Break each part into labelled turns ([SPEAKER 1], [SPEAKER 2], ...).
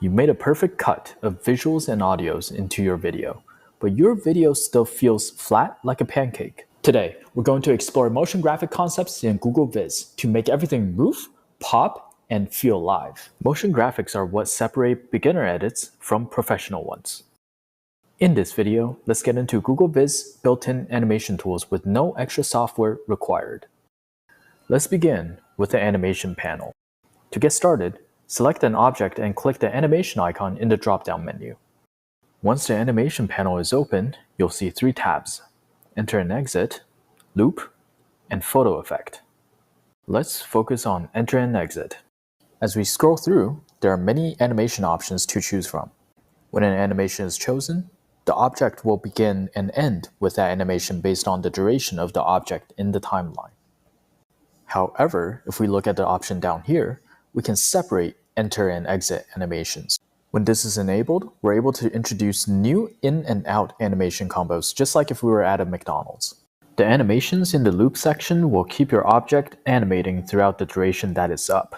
[SPEAKER 1] You made a perfect cut of visuals and audios into your video, but your video still feels flat like a pancake. Today, we're going to explore motion graphic concepts in Google Vids to make everything move, pop, and feel alive. Motion graphics are what separate beginner edits from professional ones. In this video, let's get into Google Vids built-in animation tools with no extra software required. Let's begin with the animation panel. To get started, select an object and click the animation icon in the drop-down menu. Once the animation panel is open, you'll see three tabs: Enter and Exit, Loop, and Photo Effect. Let's focus on Enter and Exit. As we scroll through, there are many animation options to choose from. When an animation is chosen, the object will begin and end with that animation based on the duration of the object in the timeline. However, if we look at the option down here, we can separate enter and exit animations. When this is enabled, we're able to introduce new in and out animation combos, just like if we were at a McDonald's. The animations in the loop section will keep your object animating throughout the duration that it's up.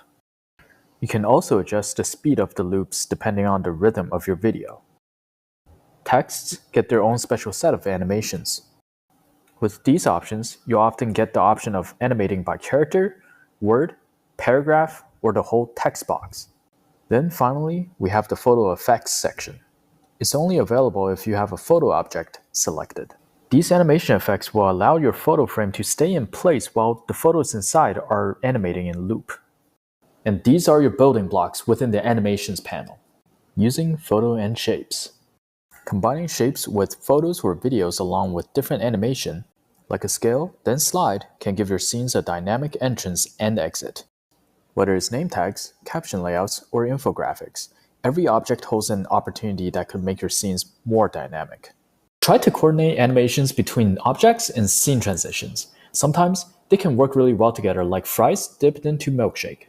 [SPEAKER 1] You can also adjust the speed of the loops depending on the rhythm of your video. Texts get their own special set of animations. With these options, you'll often get the option of animating by character, word, paragraph, or the whole text box. Then finally, we have the photo effects section. It's only available if you have a photo object selected. These animation effects will allow your photo frame to stay in place while the photos inside are animating in loop. And these are your building blocks within the animations panel. Using photo and shapes. Combining shapes with photos or videos along with different animation, like a scale, then slide, can give your scenes a dynamic entrance and exit. Whether it's name tags, caption layouts, or infographics, every object holds an opportunity that could make your scenes more dynamic. Try to coordinate animations between objects and scene transitions. Sometimes they can work really well together, like fries dipped into milkshake.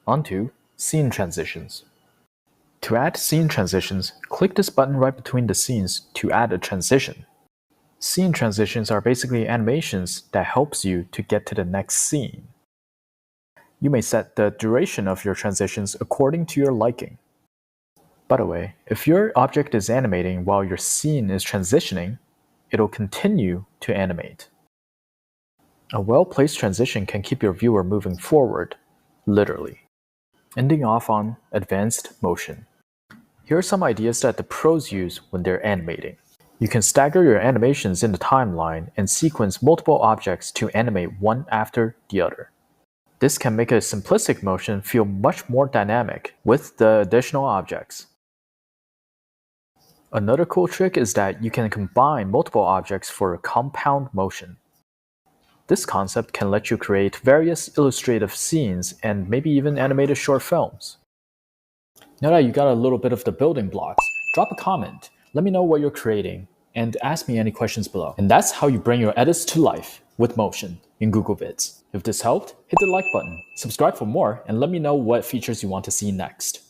[SPEAKER 1] Onto scene transitions. To add scene transitions, click this button right between the scenes to add a transition. Scene transitions are basically animations that helps you to get to the next scene. You may set the duration of your transitions according to your liking. By the way, if your object is animating while your scene is transitioning, it'll continue to animate. A well-placed transition can keep your viewer moving forward, literally. Ending off on advanced motion. Here are some ideas that the pros use when they're animating. You can stagger your animations in the timeline and sequence multiple objects to animate one after the other. This can make a simplistic motion feel much more dynamic with the additional objects. Another cool trick is that you can combine multiple objects for a compound motion. This concept can let you create various illustrative scenes and maybe even animated short films. Now that you got a little bit of the building blocks, drop a comment, let me know what you're creating, and ask me any questions below. And that's how you bring your edits to life with motion in Google Vids. If this helped, hit the like button, subscribe for more, and let me know what features you want to see next.